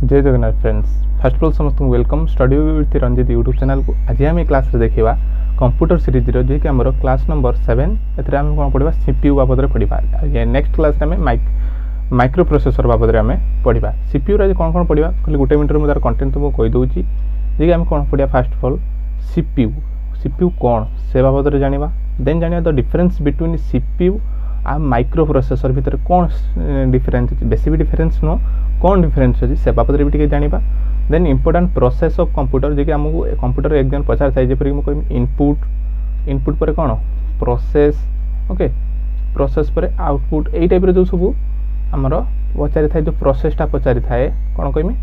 जय Jagannath friends, first of all समस्त welcome study with Ranjit YouTube channel को। आज आम क्लास देखा कंप्यूटर सीरीज जी कि आम क्लास नंबर 7 एथरे आम कौन पढ़ा सीपीयू बाबद पढ़ा। नेक्स्ट क्लास आम माइक्रो प्रोसेसर बाबद आम पढ़ा। सीपीयू आज कौन कौन पढ़ा खाली गोटे मिनट में तार कंटेंट तुमको कहीदे जी आम कौन पढ़ा। फास्ट ऑफ ऑल सीपीयू कौन से बाबद जाना, देन जाना द डिफरेंस बिटवीन सीपीयू आ माइक्रो प्रोसेसर भितर कौन डिफरेंस अच्छी, बेसी भी डिफरेंस नुह कौन डिफरेंस अच्छी से बाबद भी जाना। Then important process of computer जी आमको कंप्यूटर एग्जाम पचार थाए जपरी मुझे इनपुट पर कौन प्रोसेस, ओके प्रोसेस पर आउटपुट, यही टाइप जो सब आमर पचारि थाए जो प्रोसेसटा पचारि थाए कौन कहमी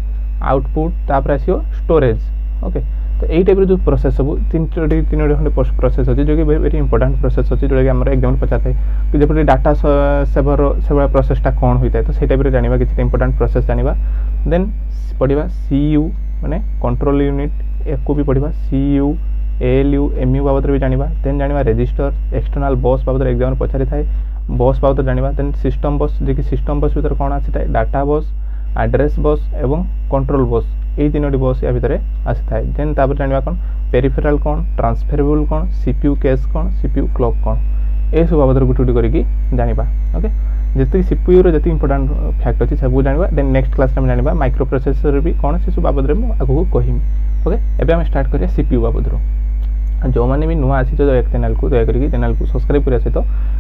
आउटपुट तापर आसो स्टोरेज। ओके तो यही टाइप जो प्रोसेस सब तीन खंडे प्रोसेस अच्छी जो कि वेरी इंपोर्टाट प्रोसेस अच्छी जोटा कि आम एग्जाम पचार थाए कि जब डाटा सेवर से भाई प्रोसेसटा कौन होता है तो सही टाइप जाना कि इंपोर्टाट प्रोसेस जाना। देन पढ़ा सीयू माने कंट्रोल यूनिट एक भी पढ़ा, सीयू एएलयू एमयू बाबद भी जाना। देन जाना रजिस्टर एक्सटर्नल बस बाबद एग्जाम पचारि थाए बस बाबद जाना। देन सिस्टम बस जी कि सिस्टम बस भर कौन आसी थाए डाटा बस, एड्रेस बस एवं कंट्रोल बस, यही तीनोटी बस या भितर आसी थाए। देन तापर जाना कौन पेरिफेराल कौन, ट्रांसफरेबल कौन, सीपीयू केस कौन, सीपीयू क्लॉक कौन, ये सब बाबद गुटी गुटी करके जाना। ओके जितनी सीपीयू रो जितनी इंपोर्टाट फैक्ट अच्छी सब जाना। देन नेक्स्ट क्लास में जाना माइक्रो प्रोसेसर भी कौन से सब बाबद में आगू कहमी। ओके एबे हम स्टार्ट करिया सीपीयू बाबद रो। जो मैंने भी नुआ आसी तो चैनल को दयाकर चैनल को सब्सक्राइब करने सहित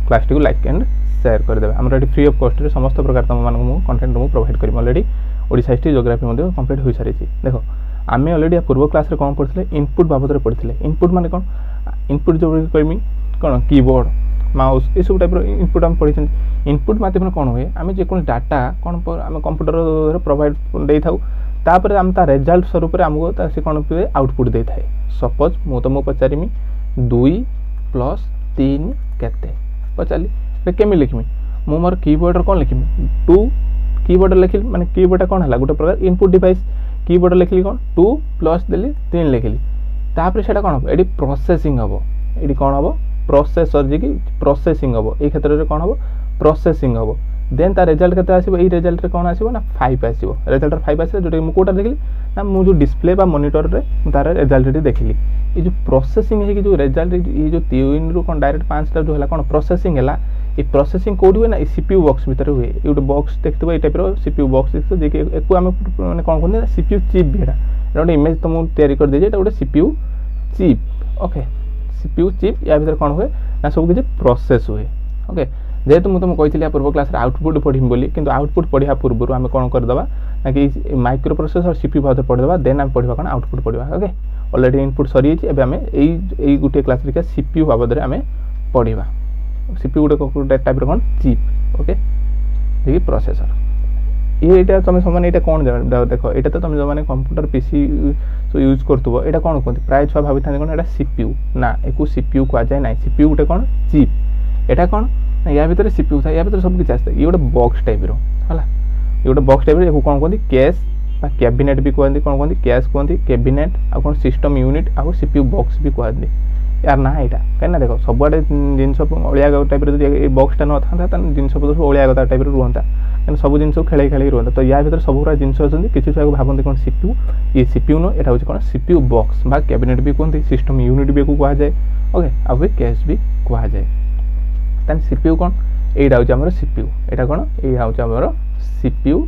class T like and share करदे। आम ये फ्री ऑफ कॉस्ट समस्त प्रकार तुम मानक कंटेंट मुझे प्रोवाइड करी। Already Odisha history geography complete हो सारी। देखो आम ऑलरेडी पूर्व क्लास रे कौन पढ़ते इनपुट बाबद पढ़ते। इनपुट माने कौन, इनपुट जो कहमी कौन कीबोर्ड माउस ये सब टाइप इनपुट आम पढ़ी। इनपुट माध्यम कौन हुए आम जो डाटा कौन आम कंप्यूटर प्रोवाइड दे था तापर आम ता रिजल्ट स्वरूप आमको से कौन पे आउटपुट दे थाए। सपोज मु तुमको पचारिमी 2 + 3 केते पचारि केमी लिखमी मु मोर कीबोर्ड कौन लिखमी 2 कीबोर्ड लिखिली माने कीबोर्ड कौन है गोटे प्रकार इनपुट डिवाइस। कीबोर्ड लिखिली कौन 2 + देली 3 लिखिली तापर से कौन हम ये प्रोसेसिंग हम ये कौन हम प्रोसेसर जी की प्रोसेसिंग हम ये क्षेत्र में कौन हम प्रोसेसिंग हम। देन तार रिजल्ट के आसो ये रिजल्ट कौन आसो ना 5 आसो रिजल्ट 5 आस जो मुझे देखिली ना मुझे डिस्प्ले बा मॉनिटर रे तार रिजल्ट देखिली। ये जो प्रोसेसिंग है कि जो रिजल्ट ये जो 3 रु कौन डायरेक्ट 5 जो है कौन प्रोसेसिंग है ये प्रोसेसिंग कौट हुए ना सीपीयू बॉक्स भीतर हुए। ये गोटे बॉक्स देखते ये टाइप सीपीयू बॉक्स देखते देखिए आम मैंने कौन कहते सीपीयू चिप भी है गोटे इमेज तुमको तैयारी कर दीजिए गोटे CPU chip. Okay CPU chip या भीतर कौन हुए ना सब किसी प्रोसेस हुए। ओके जेहेतु मुझे तुमको कही पूर्व क्लास आउटपुट पढ़ी बोली कि आउटपुट पढ़ा पूर्व आम कौन करदे ना कि माइक्रो प्रोसेसर सीपीयू बाबद पढ़ीदेवा देन आम पढ़ा कौन आउटपुट पढ़ा। ओके ऑलरेडी इनपुट सरी आम यही गोटे क्लास देखिए सीपीयू बाबद आम पढ़ा। सीपीयू गोटे टाइप कौन चिप। ओके देखिए प्रोसेसर ये तुम सब ये कौन देख ये तो तुम जो मैंने कंप्यूटर पीसी यूज करथुबो ये कौन कहते प्राय छुआ भावी था कौन सीपीयू ना एक सीपीयू कह जाए ना सीपीयू गोटे कौन चिप। एटा कौन या भीतर सीपीयू था या भीतर सब किसी आसता ये गोटे बॉक्स टाइप रो है ये गोटे बॉक्स टाइप रो कौन कहते कैश कैबिनेट भी कहते कौन कहते कैश कहते कैबिनेट आ कौन सिस्टम यूनिट आ सीपीयू बॉक्स भी कहते यार ना यहाँ कहीं देख सबुआडे जिन अलिया टाइप बॉक्सटा न था जिनस सब अलिया टाइप रुहता कहीं सब जिन खेल खेल रुहता। तो या भर सब गुरा जिन अच्छी किसी छुआ भावती कौन सीपीयू ये सीपीयू न यहाँ हूँ कौन सीपीयू बॉक्स बा कैबिनेट भी कहते सिस्टम यूनिट भी कह जाए। ओके आ कैश भी कह जाए। तेन सीपीयू कौन यहाँ हूँ सीपीयू यहाँ कौन यहाँ हूँ सीपीयू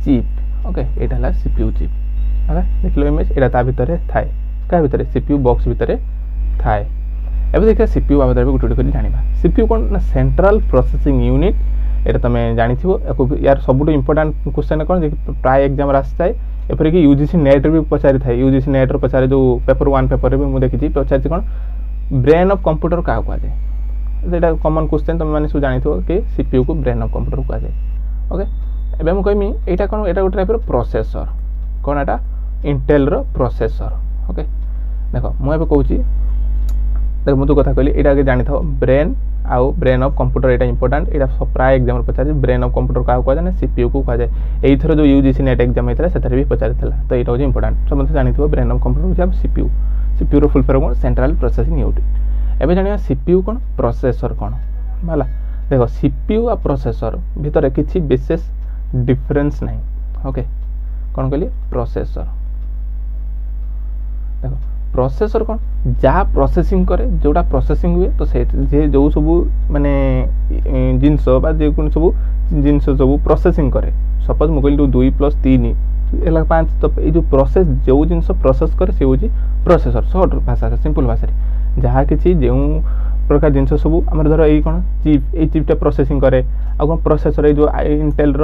चिप। ओके यहाँ सीपीयू चिप है देख लो इमेज यहाँ भितर थाए क्या भितर सीपीयू बॉक्स भितर थाए। एवं देखिए सीपीयू बाबद भी गोटे गोटे जाना। सीपीयू कौन ना सेंट्रल प्रोसेसिंग यूनिट ये तुम जानी यार सब इंपोर्टाट क्वेश्चन कौन प्राय एग्जाम आसए एपरिक यूजीसी नेट भी पचारि थाए यूजीसी नेट पचारे जो पेपर 1 पेपर भी मुझे देखी पचारि कौन ब्रेन ऑफ कंप्यूटर क्या कहुए कॉमन क्वेश्चन तुम मैंने सब जानी कि सीपीयू को ब्रेन ऑफ कंप्यूटर कहुए। ओके एवं मुझे कहमी यहाँ कौन यहाँ गोटे टाइप प्रोसेसर कौन यहाँ इंटेल प्रोसेसर। ओके देख मुझे कहूँ देख मुझे कथा कहली यहाँ आगे जानी था ब्रेन आउ ब्रेन ऑफ कंप्यूटर यहाँ इंपोर्टाट यहाँ प्राय exam Pachar brain of computer क्या कह जाए सीपीयू को कह जाए। यही थर जो यूजीसी नेट एग्जाम होता है से भी पचार तो यहाँ हूँ इंपोर्टाट समस्त जानी ब्रेन ऑफ कंप्यूटर हूँ सीपीयू। सीपीयू फुल फॉर्म कौन सेंट्रल प्रोसेसिंग यूनिट। एवं जाना सीपीयू कौन प्रोसेसर कौन है देख सीपीयू आ प्रोसेसर भितर किसी विशेष डिफरेंस ना। ओके कौन कहली प्रोसेसर देख प्रोसेसर कौन जहाँ प्रोसेसिंग करे जोटा प्रोसेसिंग हुए तो से जो सब माने जिनस जेको सब जिनस सब प्रोसेसिंग करे सपोज मुझे कहली 2 + 3 है 5 तो ये प्रोसेस जो जिनस प्रोसेस करे से हूँ प्रोसेसर सर्ट भाषा सिंपल भाषा जहाँ कि जो प्रकार जिनस सब आम धर ये कौन चिप ये चिपटा प्रोसेसिंग करे आ कौन प्रोसेसर ये जो इंटेल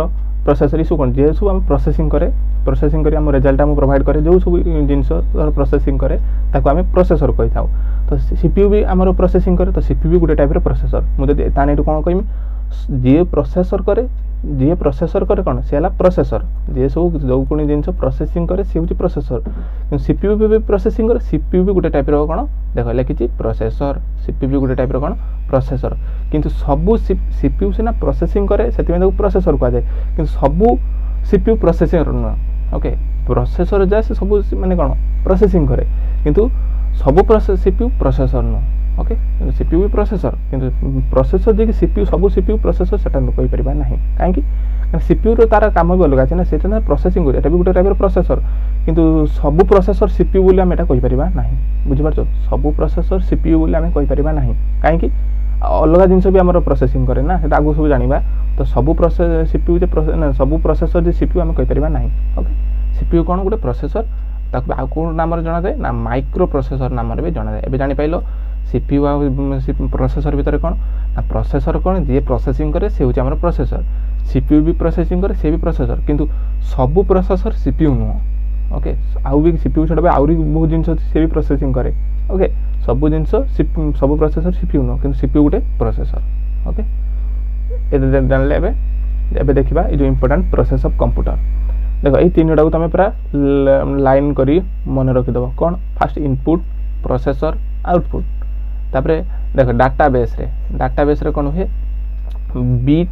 प्रोसेसर ये सब कौन जे सब आम प्रोसेसिंग कर आम रिजल्ट आम प्रोवाइड करे जो सब जिनस प्रोसेसिंग करे ताको आम प्रोसेसर कही था तो सीपीयू भी आम प्रोसेसिंग करे तो सीपीयू भी गोटे टाइप प्रोसेसर मुझे ताने कौन कहमी जी प्रोसेसर करे कौन सी है प्रोसेसर जी सब जो कौन जिन प्रोसेसिंग करे सी हूँ प्रोसेसर सीपीयू भी प्रोसेसिंग करे सीपीयू भी गोटे टाइप कौन देख लिखी प्रोसेसर सीपीयू भी गोटे टाइप कौन प्रोसेसर किंतु सबू सीपीयू सीना प्रोसेसिंग करे से प्रोसेसर कहुए कि सबू सीपीयू प्रोसेसर नुह ओके प्रोसेसर जाए से सब माने कौन प्रोसेसिंग करे किंतु सबू सीपीयू प्रोसेसर नुह ओके सीपीयू भी प्रोसेसर किंतु प्रोसेसर जे सीपीयू सब सीपीयू प्रोसेसर सेटा कहि परिबा नाही काहेकि सीपीयू रो तार काम भी अलग अछि ना सेटा प्रोसेसिंग करे एटा भी गोटे टाइप प्रोसेसर किंतु सब प्रोसेसर सीपीयू बोली हम एटा कहि परिबा नाही बुझि पारछो सब प्रोसेसर सीपीयू बोली हम कहि परिबा नाही काहेकि अलग जिनस भी हमर प्रोसेसिंग करे ना सेटा आगु सब जानिबा तो सब प्रोसेस सीपीयू जे ना सब प्रोसेसर जे सीपीयू हम कहि परिबा नाही ओके सीपीयू कोन गोटे प्रोसेसर ताको आ कोन नाम रे जणा जाय ना माइक्रो प्रोसेसर नाम रे भी जणा जाय एबे जानि पाइलो सीपीयू आ प्रोसेसर भीतर कौन ना प्रोसेसर कौन जी प्रोसेसिंग करे से हूँ आम प्रोसेसर सीपीयू भी प्रोसेसिंग करे से भी प्रोसेसर किंतु सबू प्रोसेसर सीपीयू नुह ओके आउ भी सीपीयू छड़ा आउरी बहुत जिन से भी प्रोसेसिंग करे ओके सबू जिन सब प्रोसेसर सीपीयू नुह कि सीपीयू गोटे प्रोसेसर ओके ये जानले एबे देखिबा ये जो इंपोर्टेंट प्रोसेस ऑफ कंप्यूटर देखो ये तीन टाक तुम पूरा लाइन करी मन रखिदेव कौन फास्ट इनपुट प्रोसेसर आउटपुट तापरे देखो डाटाबेस रे कौन हुए bit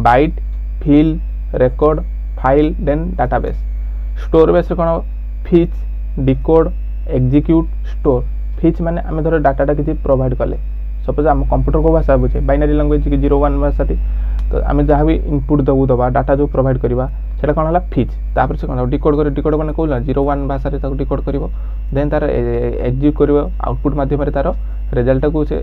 byte field record file then database store base कौन fetch decode execute store fetch माने आम धर डाटा किसी प्रोवाइड कले सपोज आम कंप्यूटर को भाषा बुझे बाइनरी लैंग्वेज कि 01 भाषा तो आम जहाँ भी इनपुट दबू दबा डाटा जो प्रोवाइड करवा सेटा कौन है फिच तापर से कौन डिकोड करे डिकोड मैंने कहला 01 भाषा रे डिकोड कर देन तार एग्जीक्यूट कर आउटपुट माध्यम तार रिजल्ट को से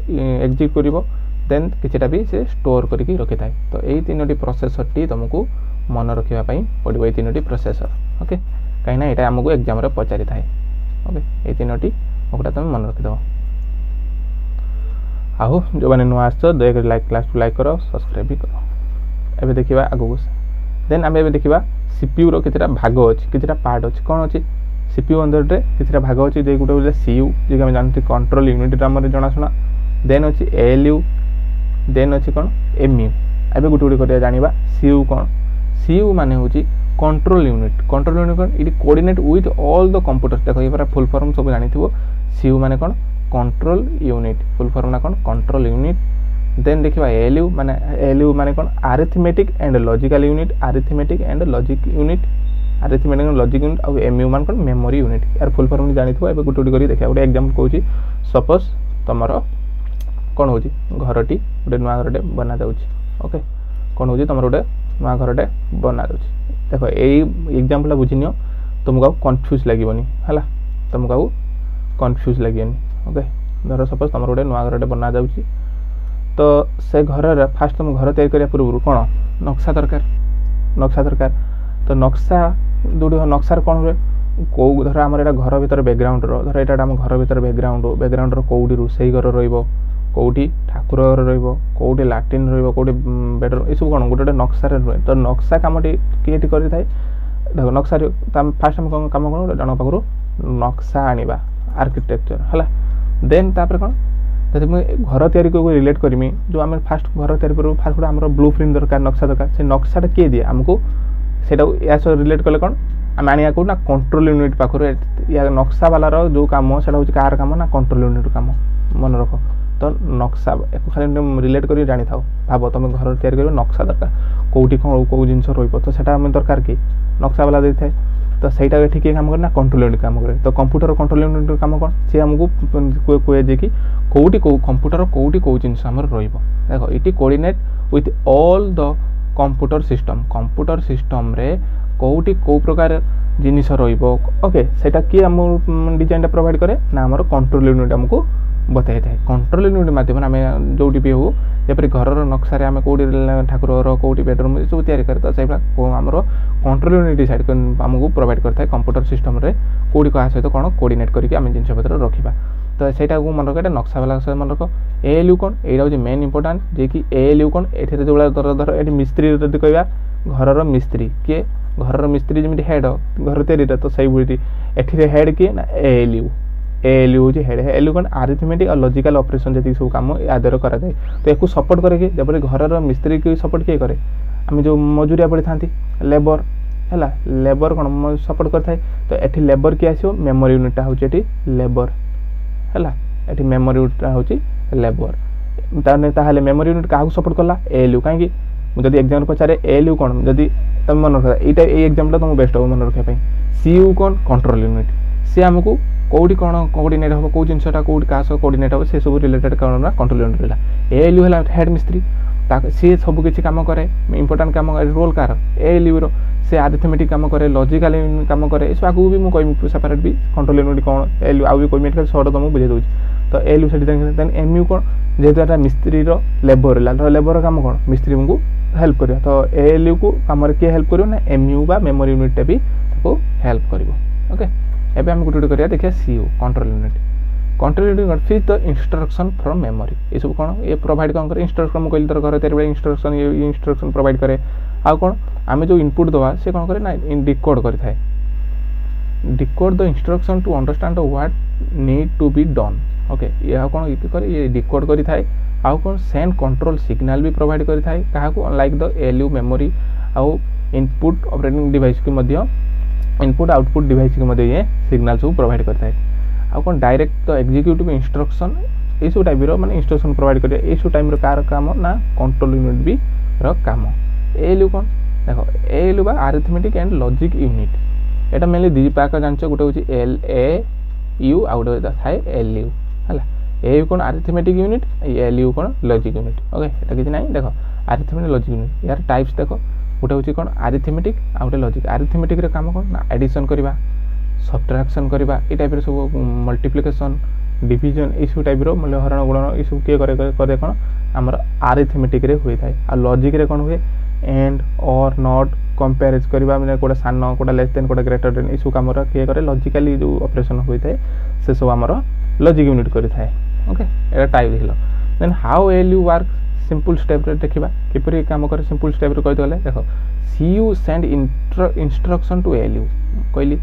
एग्जीक्यूट कर देन किछटा भी से स्टोर करके रखि थाए तो यही तीनोटी प्रोसेसर टी तुमको मन रखिबा पई पड़िबो ये तीनोटी प्रोसेसर ओके कहीं ना एटा हमको एग्जाम रे पचारि थाए ओके ये तीनोटी ओकरा तुम मन रखि दो आहो जो माने नुआ आछ दया लाइक क्लास टू लाइक करो सब्सक्राइब भी करो एबे देखिबा आगो देन आम एबे देखिबा सीपीयू रो किछटा भाग अछि किछटा पार्ट अछि कोन अछि सीपीयू अंदर रे किछटा भाग अछि जे गुटे बोले सीयू जे हम जानते कंट्रोल यूनिट हमर जणा सुना देन अछि एएलयू देन अछि कोन एमयू एबे गुटे गुटे करिया जानिबा सीयू कोन सीयू माने होछि कंट्रोल यूनिट कोन it coordinate with all the computer देखो ये फुल फॉर्म सब जानिथिबो सीयू माने कोन कंट्रोल यूनिट फुल फॉर्म ना कोन कंट्रोल यूनिट देन देखिबा एएलयू माने कोन arithmetic and logical unit arithmetic and logic unit arithmetic and logic unit और एमयू मान कोन मेमोरी यूनिट यार फुल फॉर्म जानिथिबो एबे गुटे गुटे करी देखा गोटे एग्जांपल कहूची सपोज तमरो कोन होची घरटी गोटे नुआ घरटे बना जाउची ओके कोन होची तमरो गोटे नुआ घरटे बना जाउची देखो एई एग्जांपल बुझिनियो तुमको कंफ्यूज लागिबनी हला तुमको कंफ्यूज लागिबनी ओके धर सपोज तमरो गोटे नुआ घरटे बना जाउची तो से घर फास्ट तुम घर तैयारी करिया पूर्व कौन नक्शा दरकार तो नक्शा जो नक्शार कौन हुए कौ धर आम घर भर बैकग्राउंड धर यहाँ आम घर भर बैकग्राउंड कौटी से घर रौटी ठाकुर घर रौटी लाट्रिन रौटी बेडरूम ये सब कौन गोटे नक्शा रुए तो नक्शा कम किए करें देख नक्शा फास्ट आम कम कौन जन पाखु नक्शा आनिबा आर्किटेक्चर है देन तापर कौन जब मुझे घर तैयारी को रिलेट करमी जो आम फास्ट घर तैयारी कर फास्ट आम ब्लू प्रिंट दरकार नक्शा दरकार से नक्शाटा किए दिए आमको से रिलेट कले कौन आम आने ना कंट्रोल यूनिट पाखर या नक्शा वालार जो कम से कार कम ना कंट्रोल यूनिट कम मन रख तो नक्शा खाली रिलेट कर जानी था भाव तुम घर तैयारी कर नक्शा दरकार कौटी कौन कौ जिन तो सेटा दरकार कि नक्शा वाला दे था तो सहीटा ठीक काम करे ना कंट्रोल यूनिट काम करे तो कंप्यूटर कंट्रोल यूनिट काम कौन सी आमको कहे जे कि कौटी कौ कंप्यूटर कौटी कौ जिन आम रख देख it coordinate with all the computer system रे कोउटी को प्रकार जिनिस रहिबो ओके सेटा कि हम डिजाइन प्रोवाइड करे ना हमर कंट्रोल यूनिट हमको बताई थाए कंट्रोल यूनिट माध्यम आम जोटी भी हो जपरी घर नक्शा आम कौटी ठाकुर कौटी बेडरूम सब तैयारी करे तो से आमर कंट्रोल यूनिट डिसाइड आमको प्रोवाइड करता कंप्यूटर सिस्टम रे कौटी क्या सहित कौन कोऑर्डिनेट करके आम जिन पत्र रखा तो सेटा को मन रख नक्शा वाला सहित मन रख एएलयू कौन यहाँ हूँ मेन इंपोर्टाट जे कि एएलयू कौन ये जो धर ये मिस्त्री जब कहवा घर मिस्त्री किए घर मिस्त्री जमी हेड घर तैयारी तो सही एठी हेड किए ना एएलयू हूँ हेड एएलयू कौन आरिथमेटिक और लॉजिकल ऑपरेशन जी सब कम आदर कराए तो एक सपोर्ट करे जब घर मिस्त्री की सपोर्ट किए करे आम जो मजूरिया पड़ी था लेबर है लेबर कौन सपोर्ट करता तो ये लेबर किए आसो मेमोरी यूनिटा हूँ लेबर है ये मेमोरी यूनिटा हूँ लेबर ताहले मेमोरी यूनिट क्या सपोर्ट कला एएलयू कहीं जब एग्जाम पचारे एएलयू कौन जदि तुम मन रखा ये एग्जाम तुम बेस्ट हो मन रखापी सीयू कौन कंट्रोल यूनिट सी आमको कौटी कौन कोऑर्डिनेट हम कौ जिनसा कौटी क्या सब कोऑर्डिनेट हम से सब रिलेटेड कौन ना कंट्रोल यूनिट रहा एएलयू है हेड मिस्त्री सी सब किसी काम करे इंपोर्टाट काम रोल कार एएलयू रो से आरिथमेटिक काम करे लॉजिकल काम करे इस आगू भी मुझे सेपरेट भी कंट्रोल यूनिट कौन एएलयू आउ भी कोई सर्ट तुमको बुझे दूसरी तो एएलयू से देन एमयू कौन जेहेतु मिस्त्री लेबर काम कौन मिस्त्री को हेल्प कर तो एएलयू को कम किए हेल्प कर ना एमयू बा मेमोरी यूनिट भी हेल्प कर ओके एबे हम गोटे गोटे देखिए सीयू कंट्रोल यूनिट फिर द इंस्ट्रक्शन फ्रॉम मेमोरी ये सब कौन ये प्रोवाइड कौन करे इंस्ट्रक्शन मुझे कहली तर घर तैयारी इंस्ट्रक्शन ये इंस्ट्रक्शन प्रोवाइड करे आउ कौन आम जो इनपुट दवा से कौन करे ना डिकोड करता है decode the instruction to understand what need to be done okay यह कौन करे ये डिकोड करता है आउ कौन सेंड कंट्रोल सिग्नल भी प्रोवाइड करता है क्या लाइक द एएलयू मेमोरी आउ इनपुट ऑपरेटिंग डिवाइस की मध्य इनपुट आउटपुट डिवाइस की मध्य ये सिग्नल सब प्रोवाइड करता है आउ कौन डायरेक्ट एग्जीक्यूटिव इंस्ट्रक्शन ये सब टाइप रो माने इंस्ट्रक्शन प्रोवाइड कर ये सब टाइम कार काम ना कंट्रोल यूनिट भी काम एएलयू कौन देखो एएलयू बा arithmetic and logic unit Etah mainly दी पाक जानछ गोटे होची एलएयू आउ गोटे थाए एलयू हला एयू कौन अरिथमेटिक यूनिट एएलयू कौन लॉजिक यूनिट ओके एटा किछि नाही देखो अरिथमेटिक लॉजिक यूनिट यार टाइप्स देखो गोटे होची कौन अरिथमेटिक आ गोटे लॉजिक अरिथमेटिक रे काम कौन ना एडिशन करबा सब्ट्रैक्शन करबा ए टाइप रे सब मल्टीप्लिकेशन डिवीजन ए सब टाइप रो मतलब हरण गुणन ए सब के करे कौन हमर अरिथमेटिक रे होई थाए आ लॉजिक रे कौन हुए एंड और नॉट कंपेयरिज करबा माने कोडा सान कोडा लेस देन कोडा ग्रेटर देन ए सब काम रो के करे लॉजिकली जो ऑपरेशन होई थाए से सब हमर लॉजिक यूनिट करि थाए ओके एटा टाइप देखलो then how ALU work simple step रे देखिबा किपरि काम करे सिंपल स्टेप रे कहि दले देखो CU send instruction to ALU कहली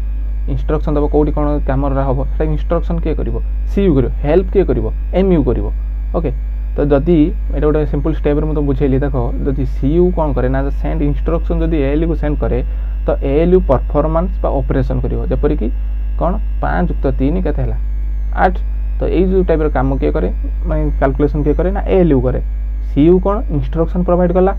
इंस्ट्रक्शन दबो कोडी कोन काम रा हबो सेटा इंस्ट्रक्शन के करिवो सीयू करिवो हेल्प के करिवो एमयू करिवो ओके तो जदि एटा गोटे सिंपल स्टेप रे म बुझेली देखो जदि सीयू कोन करे ना सेंड इंस्ट्रक्शन जदि एएलयू को सेंड करे तो एएलयू परफॉर्मेंस बा ऑपरेशन करिवो जेपरि कि कोन 5 + 3 केते हला 8 तो ये जो टाइप काम किए करे माने कैलकुलेशन किए करे ना एएलयू करे सीयू कौन इंस्ट्रक्शन प्रोवाइड कला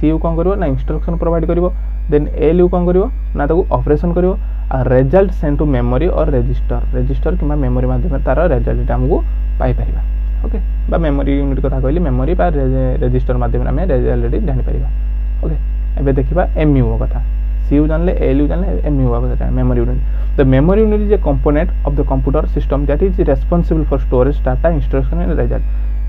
सीयू कौन करिवो ना इंस्ट्रक्शन प्रोवाइड करिवो देन एएलयू कौन करिवो ना ताको ऑपरेशन करिवो आ रिजल्ट सेंड टू मेमोरी और रजिस्टर किबा मेमोरी माध्यम तार रिजल्ट हमको पाई परिबा ओके बा मेमोरी यूनिट कथा कहली मेमोरी बा रजिस्टर माध्यम हमें रिजल्ट जानि परिबा ओके एबे देखिबा एमयू कथा सीयू जानले एएलयू जानले एमयू कथा memory unit The memory unit is a component of the computer system that is responsible for storage, data, instruction and result.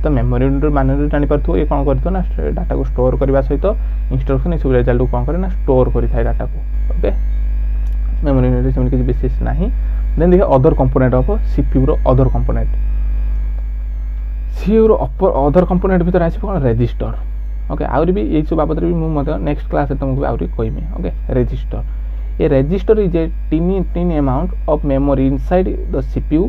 तो मेमोरी यूनिट माने जानि परथो ये कोन करथो ना डाटा को स्टोर करबा सहित इंस्ट्रक्शन सब रिजल्ट को कोन करे ना स्टोर करि थाय डाटा को ओके मेमोरी यूनिट से किसी विशेष नाही देन देखिए अदर कंपोनेंट ऑफ सीपीयू रो अदर कंपोनेंट सीपीयू रो अदर कंपोनेंट भीतर आसी कोन रजिस्टर ओके आउरी भी ये सब बाबत भी मु मत नेक्स्ट क्लास रे तुमको आउरी कहमी okay register A register is a tiny amount of memory inside the CPU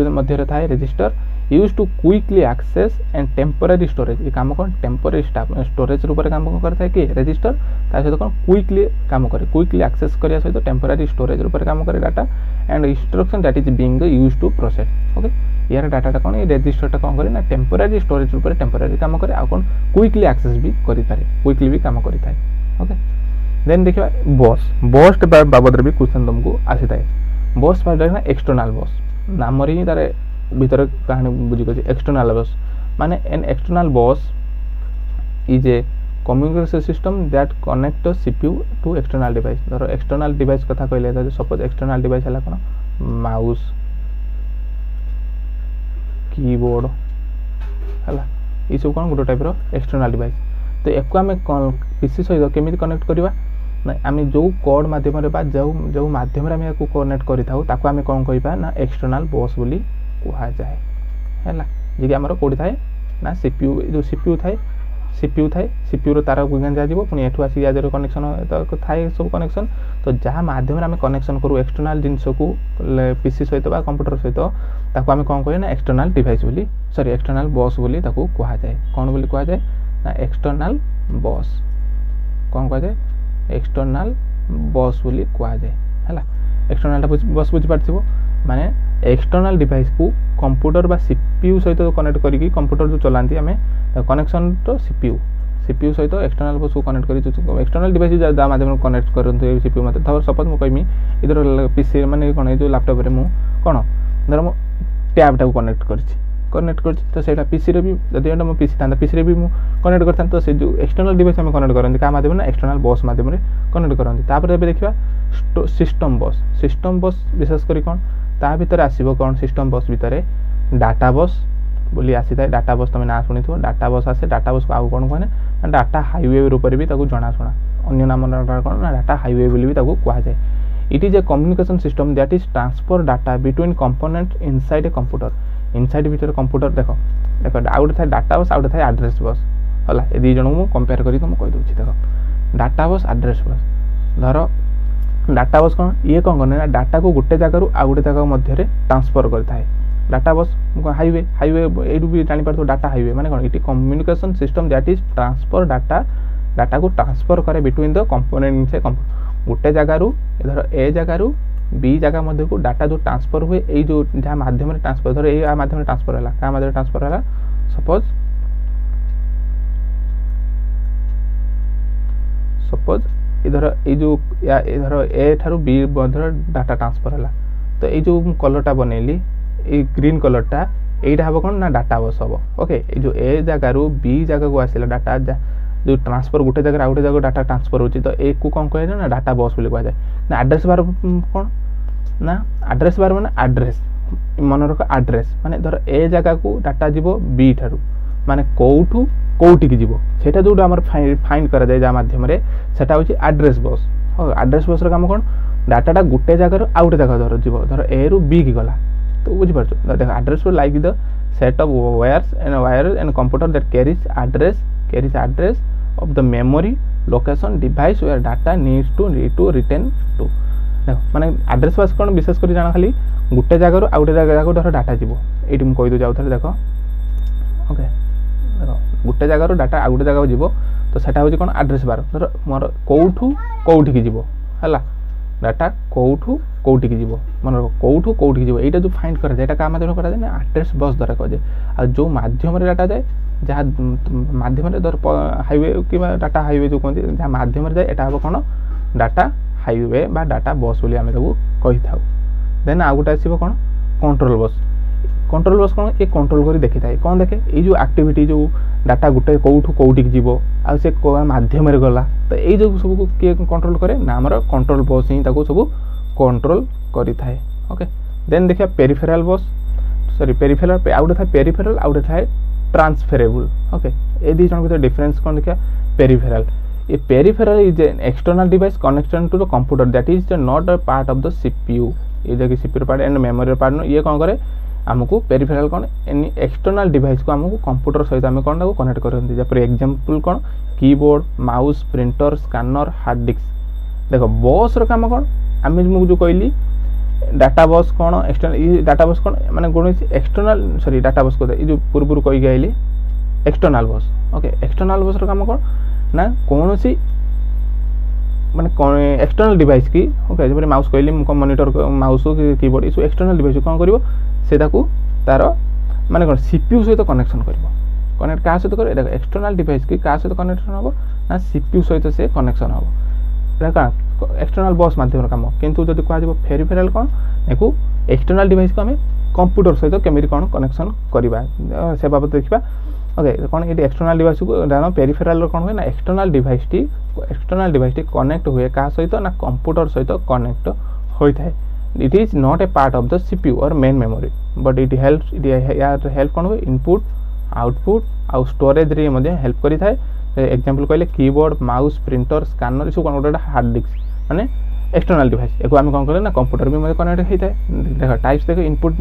मध्य रे थाए register used to quickly access and temporary storage ये काम कौन temporary storage रूप काम करता है कि register ता सहित कौन quickly काम करे quickly access करिया सहित temporary storage रूप काम करे data and instruction that is being used to process okay यार डाटा कौन ये register टा कौन करे ना temporary storage रूप temporary काम करे आ कौन quickly access भी करि पारे quickly भी काम करि थाए ओके देन देखिबा बॉस के बाबद भी क्वेश्चन तुमको आसी थाए बॉस पार्ट ना एक्सटर्नल बॉस नाम रे ही तारे भीतर कहानी बुझी गछि एक्सटर्नल बॉस माने an external bus is a communication system that connect CPU to external device धर एक्सटर्नल डिवाइस कथा कहले सपोज एक्सटर्नल डिवाइस है कौन माउस कीबोर्ड है ये सब कौन गोटे टाइप एक्सटर्नल डिवाइस तो एक आम पीसी सहित केमी कनेक्ट करवा ना आम जो कोड मध्यम जो मध्यम आम कनेक्ट करें कौन कह ना एक्सटर्नल बस बोली कह जाए है जी आमर कौटी थाए ना सीपीयू जो सीपीयू थाए सीपीयू तार गुंजा जाव पुणी एठू आसिक याद कनेक्शन थाए सब कनेक्शन तो जहाँ मध्यम आम कनेक्शन करूँ एक्सटर्नल जिनस को पीसी सहित कंप्यूटर सहित ताको आम कौन कह ना एक्सटर्नल डिवाइस बोली सॉरी एक्सटर्नल बस बोली ताको कह जाए कौन बोली कह जाए ना एक्सटर्नल बस कौन कह जाए एक्सटर्नल बस बोली कह जाए है एक्सटर्नल बस बुझीपार माने एक्सटर्नल डिवाइस को कंप्यूटर बा सीपीयू सहित कनेक्ट करके कंप्यूटर जो चलाती आम कनेक्शन तो सीपीयू सहित एक्सटर्नल बस को कनेक्ट कर एक्सटर्नल डिवाइस माध्यम कनेक्ट करते सीपीयू मत धर सपोज मुझे कहमी इधर पीसी माने कौन जो लैपटॉप रे मु कौन धर मो टैब टाक कनेक्ट कर तो सेटा पीसी रे भी जदि एटा मो पीसी था पीसी रे भी मु कनेक्ट करता तो से जो एक्सटर्नल डिवाइस हम कनेक्ट करते क्या माध्यम एक्सटर्नल बस माध्यम कनेक्ट करते तापर देखा सिस्टम बस विशेषकर कौन ता भीतर आसीबो कौन सिस्टम बस भीतर डाटा बस बोली आसी था डाटा बस तुम ना शुणी डाटा बस आसे डाटा बस को आउ कौन कहने डाटा हाईवे रूप भी जनाशुना अन्य नाम कौन ना डाटा हाईवे बोली भी कह जाए it is a communication system that is transfer data between component inside a computer inside भीतर कंप्यूटर देख आउ गए डाटा बस आउ गए एड्रेस बस है ये दी जन को कंपेयर कर तुम कहीदे देख डाटा बस एड्रेस बस धर डाटा बस कौन ये कौन करना ना डाटा को गोटे जगह आउ गोटे जगह मध्य ट्रांसफर करता है डाटा बस हाईवे ये भी जापर डाटा हाईवे माने कौन it communication system that is transfer data को ट्रांसफर करे बिटवीन द कंपोनेंट से गोटे जगार धर ए जगार बी जगह मध्य को डाटा जो ट्रांसफर हुए ये जो जहाँ माध्यम ट्रांसफर धर ये माध्यम ट्रांसफर है क्या माध्यम ट्रांसफर है सपोज इधर ये जो इधर ए ठारू बी मध्य डाटा ट्रांसफर है तो ये जो कलरटा बनैली ये ग्रीन कलरटा यहीटा हम कौन ना डाटा बस हम ओके जो ए जगार बी जगह को आसला डाटा जो ट्रांसफर गोटे जगह आउ गोटे जगह डाटा ट्रांसफर होची तो ए को कौन कहे ना डाटा बस बोली कह जाए ना एड्रेस बार कौन ना एड्रेस बार माने एड्रेस मन रख एड्रेस माने धर ए जगह को डाटा जीव बी ठारू माने कौठू कौटी की जीव सेटा जो आमर फाइंड करा जाए जा माध्यम रे सेटा होची एड्रेस बस एड्रेस बस रो काम कौन डाटाटा गोटे जगह आउ गोटे जगह धर जीव धर ए रु बी की गला तो बुझी पारछ देख address like the set of wires and computer that carries address of the memory location device where data needs to return to देखो माने एड्रेस बस कौन विशेष कर जाना खाली गोटे जगह आउ गोटे जगह धर डाटा जीव ये मुझे कहीदे जाऊ देख ओके देखो गोटे जगह डाटा आउ गोटे जगह जीव तो सेटा हूँ कौन एड्रेस बार धर मोर कौठू कौटी की जीव है डाटा कौठू कौटी की जीव मन कौठू कौटी की जीव यहाँ जो फाइंड करा जाए क्या माध्यम करा जाए ना एड्रेस बस द्वारा कह जाए आ जो माध्यम डाटा जाए जहाँ माध्यम धर हाईवे कि डाटा हाईवे जो कहते जहाँ माध्यम जाए यहाँ हम कौन डाटा हाईवे बा डाटा बस बोली आम कही था देन आउ गोटे आसो कौन कंट्रोल बस कौन ये कंट्रोल कर देखी था कौन देखे ये जो एक्टिविटी जो डाटा गोटे कौठू कौटी जीव आ से माध्यम गला तो ये जो सब किए कंट्रोल करे ना आमर कंट्रोल बस ही सब कंट्रोल करी थाए ओके देन देखिए पेरिफेराल बस सॉरी पेरिफेराल आउ गोटे था पेरिफेराल आउ गोटे था ट्रांसफरेबल ओके ये दी जन भीतर डिफरेंस कौन देखिए पेरिफेराल ये peripheral is an external device connected to the computer that is not a part of the CPU ये देखिए CPU part and memory part ये कौन करे आमको पेरिफेराल कौन एनी एक्सटर्नल डिवाइस को आमको कंप्यूटर सहित आम कौन कनेक्ट करते जपर एग्जांपल कौन keyboard mouse printer scanner hard disk देख बस रो काम कौन आम जो कहली डाटा बस कौन एक्सटर्नल डाटा बस कौन माने कौन एक्सटर्नल सॉरी डाटा बस को जो पूर्व कही गई एक्सटर्नल बस ओके एक्सटर्नल बस रो काम कौन ना कौन सी माने कौन एक्सटर्नल डिवाइस की ओके जब माउस कहली मॉनिटर माउस की कीबोर्ड ये एक्सटर्नल डिवाइस कौन करिवो से तार माने कौन सीपीयू सहित कनेक्शन करिवो कनेक्ट क्या सहित कर देखो एक्सटर्नल डिवाइस की क्या सहित कनेक्शन हम ना सीपीयू सहित से कनेक्शन हम क्या एक्सटर्नल बस माध्यम काम किंतु जब कह पेरिफेराल कौन देखो एक्सटर्नल डिवाइस को आम कंप्यूटर सहित केमिति कोन कनेक्शन करबा से बाबत देखिबा ओके कोन ये एक्सटर्नल डिवाइस को जानो पेरिफेरल रो कोन होय ना एक्सटर्नल डिवाइस टी कनेक्ट हुए का सहित ना कंप्यूटर सहित कनेक्ट होय थाए it is not a part of the CPU और main memory but it helps यार हेल्प कोन होय इनपुट आउटपुट आ स्टोरेज रे मध्ये हेल्प करि थाए एग्जांपल कहले कीबोर्ड माउस प्रिंटर स्कैनर सब कोन गोटे हार्ड डिस्क माने एक्सटर्नल डिवाइस एको आम कौन करें ना कंप्यूटर भी मतलब कनेक्ट होता है देख टाइप्स देख इनपुट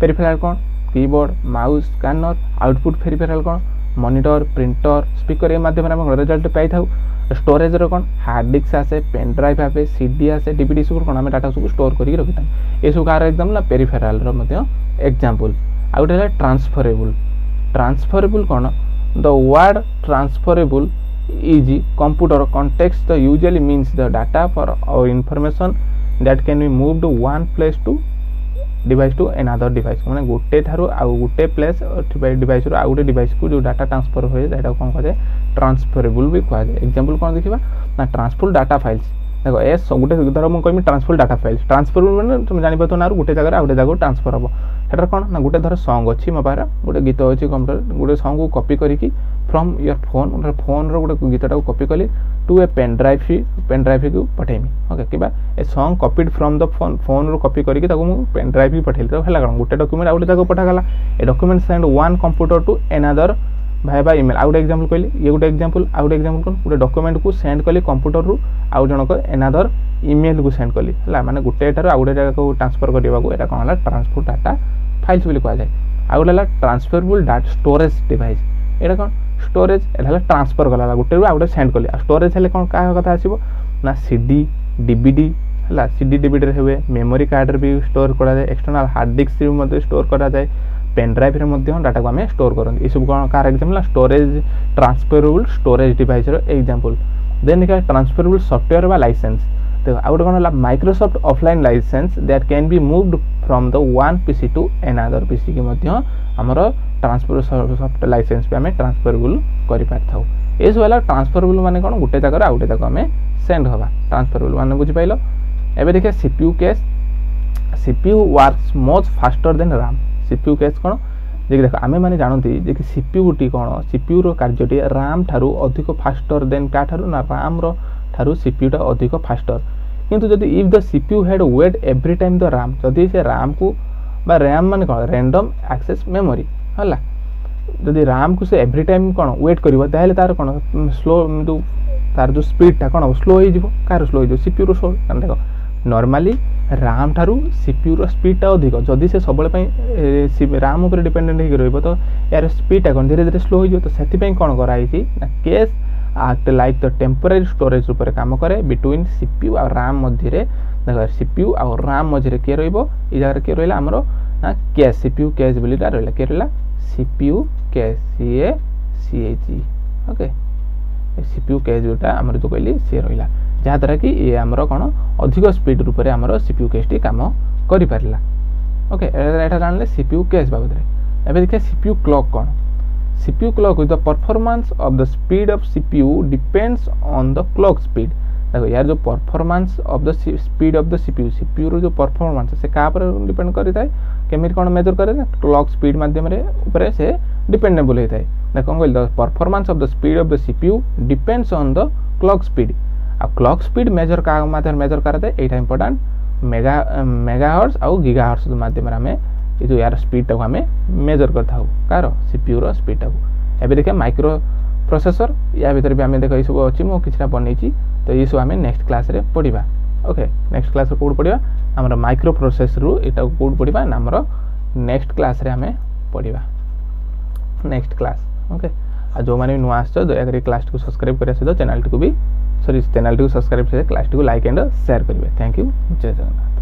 पेरिफेरल कौन keyboard mouse scanner output peripheral कौन मॉनिटर प्रिंटर स्पीकर ए माध्यम आम रिजल्ट पाई था स्टोरेज रो कौन हार्ड डिस्क आसे पेन ड्राइव आसे सीडी आसे डीवीडी सब कौन आम डाटा सब स्टोर करके रखी था ये सब कार एकदम ना पेरिफेरल रो मध्य एग्जांपल आ गोटे है ट्रांसफरेबल कौन the word transferable is computer context usually means the data for or information that can be moved one place to device to another device माने गोटे थारो आ गोटे प्लेस डिवाइस रो आ गोटे डिवाइस को जो डाटा ट्रांसफर होय एटा कोन कहै ट्रांसफरेबल भी कहै एग्जांपल कोन देखिबा ना ट्रांसफर डाटा फाइल्स देखो ए गोटे धर मु कहमी ट्रांसफर डाटा फाइल्स ट्रांसफरेबल माने तुम जानि पतो ना गोटे जगह आ गोटे जगह ट्रांसफर हो सेटा कोन ना गोटे धर सॉन्ग अछि म पारा गोटे गीत अछि कंप्यूटर गोटे सॉन्ग को कॉपी करिकि फ्रॉम योर फोन रो गोटे गीतटा को कॉपी कली टू ए पेन ड्राइव को पठेमी ओके किबा a song copied from the phone रो कॉपी करिकि ताको मु पेन ड्राइव भी पठेली तो हला कोन गोटे डॉक्यूमेंट आ गोटे जगह पठा गला a document send one computer to another भाई ईमेल आउट एग्जांपल कहली ये गोटे एग्जांपल आउट एग्जांपल कोन गोटे डॉक्यूमेंट को सेंड कली कंप्यूटर रू आउ जनक अनदर ईमेल को सेंड कली हला माने गोटे एटार आ गोटे जगह को ट्रांसफर करबा को एटा कोन हला ट्रांसफर डाटा फाइल्स बोली कहै जाय आ गोटे हला ट्रांसफरेबल डाटा स्टोरेज डिवाइस एटा कोन स्टोरेज एला ट्रांसफर कला गोटे रू आ गोटे सेंड कली आ स्टोरेज हेले कोन का कथा आसीबो ना सीडी डीवीडी हला सीडी डीवीडी रे होवे मेमोरी कार्ड रे भी स्टोर करा जाय एक्सटर्नल हार्ड डिस्क रे मध्ये स्टोर करा जाय पेन ड्राइव रे मध्ये डाटा को हमें स्टोर करन ए सब कोन कार example storage transferable storage device रो एग्जांपल देन निका ट्रांसफरेबल सॉफ्टवेयर बा लाइसेंस देखो आ गोटे कोन हला Microsoft offline licence that can be moved from the one PC to another PC के मध्ये हमर ट्रांसफर सॉफ्ट लाइसेंस पे हमें ट्रांसफरेबल करि पार थाउ ए सब वाला ट्रांसफरेबल माने कोन गोटे जगह आ गोटे जगह हमें सेंड होबा ट्रांसफरेबल माने बुझि पाइलो एबे देखिए CPU case CPU works much faster than RAM CPU case कोन जे देखो आमे माने जानती जे कि सीपीयू टी कोन सीपीयू रो कार्यटी रैम थारु अधिक फास्टर देन का थारु ना रैम रो थारु सीपीयू टा अधिक फास्टर किंतु जदि if the CPU had wait every time the RAM जदि से रैम को बा रैम माने कोन रैंडम एक्सेस मेमोरी हला जदि रैम को से एवरी टाइम कोन वेट करिवो ताहेले तार कोन स्लो जो तार जो स्पीड ता कोन स्लो हो जिवो कार स्लो हो जिवो सीपीयू रो स्लो देखो नॉर्मली रैम थारु सीपीयू रो स्पीड ता अधिक जदि से सबले पई रैम ऊपर डिपेंडेंट हे रहइबो तो यार स्पीड ता कोन धीरे धीरे स्लो हो जिवो तो सेति पई कोन कराई छी ना case act like the temporary storage ऊपर काम करे between CPU और RAM मध्य रे देखो CPU और RAM मध्य रे के रहइबो ई जगह के रहला हमरो ना कैश CPU कैश बोलीटा रहला के रहला CPU cash CACH okay CPU cash जोटा हमर जो कहली से रहला जहा तरह कि ये हमरो कोन अधिक स्पीड ऊपर हमरो CPU कैश टी काम करि परला ओके एटा जानले CPU कैश बाबत रे एबे देखिए CPU clock cone CPU clock with the performance of the speed of CPU depends on the clock speed देखो यार जो performance of the speed of the CPU रो जो परफॉर्मेंस से का पर डिपेंड करि थाए केमिर कोन मेजर करे ना क्लॉक स्पीड माध्यम रे ऊपर से डिपेंडेबल होय थाए देखो कहल the performance of the speed of the CPU depends on the clock speed आ क्लॉक स्पीड मेजर का माध्यम मेजर करते एटा इंपोर्टेंट मेगाहर्ट्ज और गीगाहर्ट्ज माध्यम रे हमें ये जो यार स्पीड टा हमें मेजर करता हो कार CPU रो स्पीड टा एबे देखिए माइक्रो प्रोसेसर या भीतर भी हमें देखो ये सब अछि मो किछरा बनै छी तो ये सब हमें नेक्स्ट क्लास रे पढिबा ओके नेक्स्ट क्लास रे कोड पढिबा हमर माइक्रो प्रोसेसर रो एटा कोड पढिबा हमर नेक्स्ट क्लास रे हमें पढिबा नेक्स्ट क्लास ओके आ जो माने नुआ आछो दया करी क्लास को सब्सक्राइब करिया से चैनल को भी सॉरी चैनल को सब्सक्राइब से क्लास को लाइक एंड शेयर करिवे थैंक यू जय जगन्नाथ।